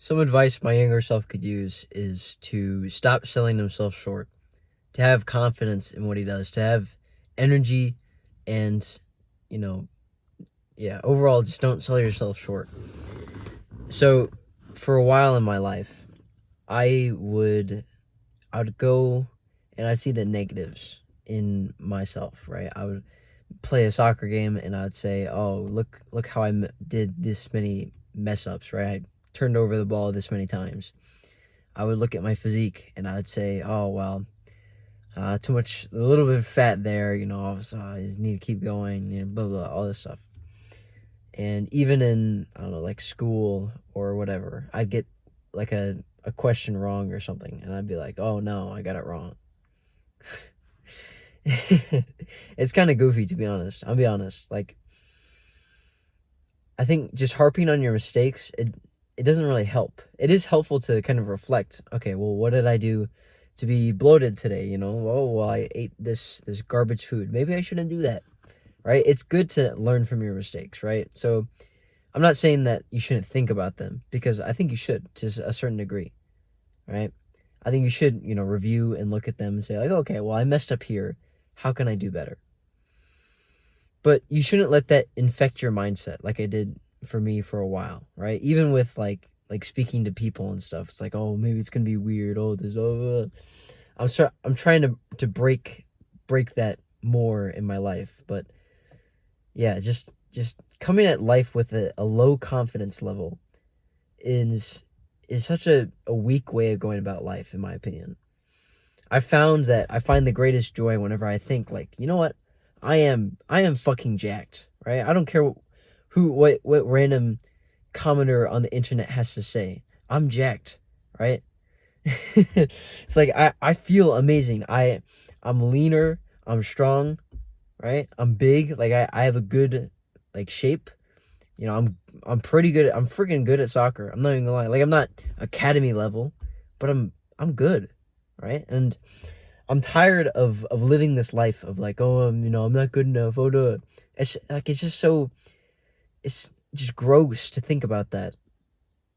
Some advice my younger self could use is to stop selling himself short, to have confidence in what he does, to have energy, and, you know, yeah, overall, just don't sell yourself short. So, for a while in my life, I would go and I see the negatives in myself, right? I would play a soccer game and I'd say, "Oh, look how I did this many mess ups, right? I turned over the ball this many times." I would look at my physique and I'd say, "Oh well, too much, a little bit of fat there. I just need to keep going. Blah blah, all this stuff." And even in, I don't know, like school or whatever, I'd get like a question wrong or something, and I'd be like, "Oh no, I got it wrong." It's kind of goofy, to be honest. I'll be honest. Like, I think just harping on your mistakes, it doesn't really help. It is helpful to kind of reflect. Okay, well, what did I do to be bloated today? Oh, well, I ate this garbage food. Maybe I shouldn't do that, right? It's good to learn from your mistakes, right? So I'm not saying that you shouldn't think about them, because I think you should to a certain degree, right? I think you should, review and look at them and say like, okay, well, I messed up here. How can I do better? But you shouldn't let that infect your mindset like I did for me for a while, right? Even with like speaking to people and stuff. It's like, oh, maybe it's gonna be weird. Oh, there's I'm trying to break that more in my life. But yeah, just coming at life with a low confidence level is such a weak way of going about life, in my opinion. I found that I find the greatest joy whenever I think like, you know what? I am fucking jacked, right? I don't care what random commenter on the internet has to say. I'm jacked, right? It's like I feel amazing. I'm leaner, I'm strong, right? I'm big, like I have a good like shape. I'm pretty good. I'm freaking good at soccer. I'm not even gonna lie. Like, I'm not academy level, but I'm good, right? And I'm tired of living this life of like, oh, I'm not good enough. Oh, no. It's just gross to think about that,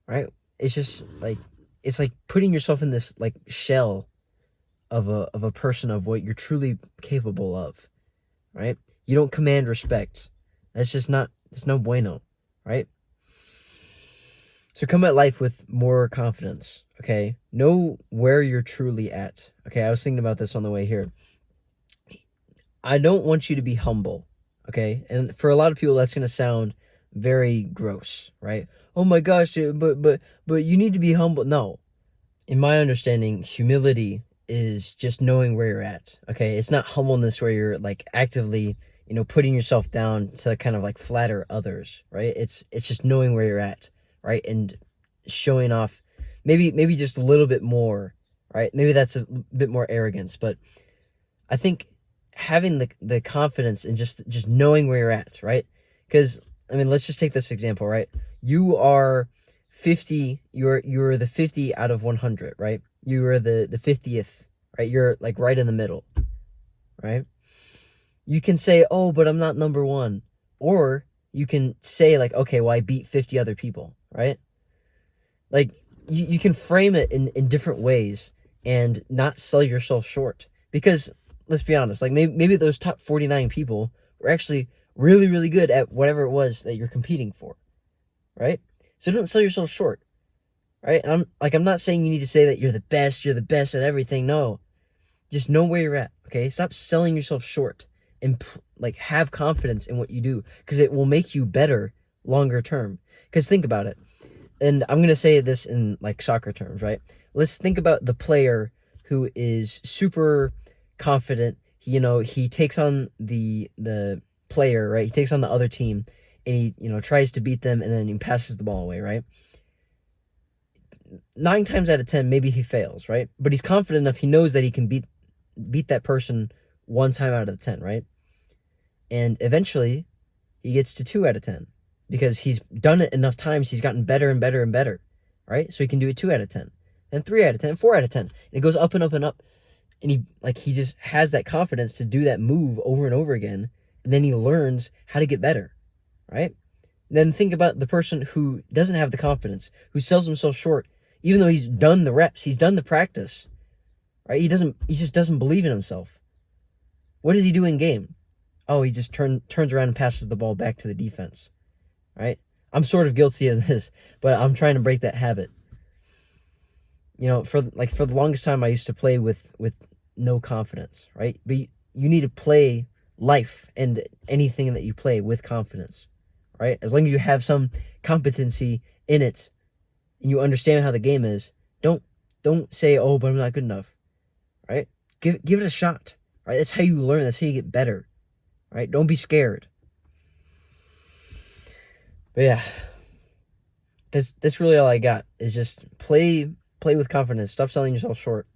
right? It's just like, it's like putting yourself in this like shell of a person of what you're truly capable of, right? You don't command respect. That's just not, it's no bueno, right? So come at life with more confidence, okay? Know where you're truly at. Okay, I was thinking about this on the way here. I don't want you to be humble, okay? And for a lot of people, that's going to sound very gross, right? Oh my gosh, but you need to be humble. No, in my understanding, humility is just knowing where you're at, okay? It's not humbleness where you're like actively, putting yourself down to kind of like flatter others, right? It's just knowing where you're at, right? And showing off maybe just a little bit more, right? Maybe that's a bit more arrogance, but I think having the confidence and just knowing where you're at, right? Because I mean, let's just take this example, right? You are 50, you're the 50 out of 100, right? You are the 50th, right? You're like right in the middle, right? You can say, "Oh, but I'm not number 1." Or you can say like, "Okay, well, I beat 50 other people," right? Like, you can frame it in different ways and not sell yourself short. Because let's be honest, like maybe those top 49 people were actually really, really good at whatever it was that you're competing for, right? So don't sell yourself short, right? And I'm not saying you need to say that you're the best at everything. No, just know where you're at, okay? Stop selling yourself short and like have confidence in what you do, because it will make you better longer term. Because think about it, and I'm going to say this in like soccer terms, right? Let's think about the player who is super confident. He takes on the player, right? He takes on the other team and he, tries to beat them, and then he passes the ball away, right? 9 times out of 10, maybe he fails, right? But he's confident enough. He knows that he can beat that person 1 time out of 10, right? And eventually he gets to 2 out of 10 because he's done it enough times. He's gotten better and better and better, right? So he can do it 2 out of 10, then 3 out of 10, 4 out of 10. And it goes up and up and up. And he just has that confidence to do that move over and over again. And then he learns how to get better, right? Then think about the person who doesn't have the confidence, who sells himself short, even though he's done the reps, he's done the practice, right? He just doesn't believe in himself. What does he do in game? Oh, he just turns around and passes the ball back to the defense, right? I'm sort of guilty of this, but I'm trying to break that habit. You know, for the longest time, I used to play with no confidence, right? But you need to play life and anything that you play with confidence, right? As long as you have some competency in it and you understand how the game is, don't say, oh, but I'm not good enough, right? Give it a shot, right? That's how you learn. That's how you get better, right? Don't be scared. But yeah, that's really all I got, is just play with confidence. Stop selling yourself short.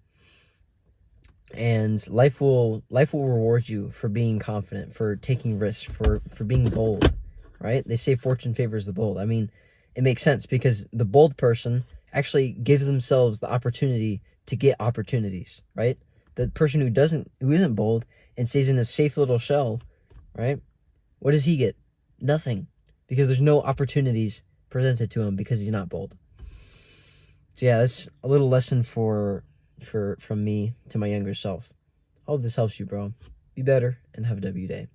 And life will reward you for being confident, for taking risks, for being bold, right? They say fortune favors the bold. I mean, it makes sense, because the bold person actually gives themselves the opportunity to get opportunities, right? The person who isn't bold and stays in a safe little shell, right? What does he get? Nothing, because there's no opportunities presented to him because he's not bold. So yeah, that's a little lesson from me to my younger self. I hope this helps you, bro. Be better and have a W day.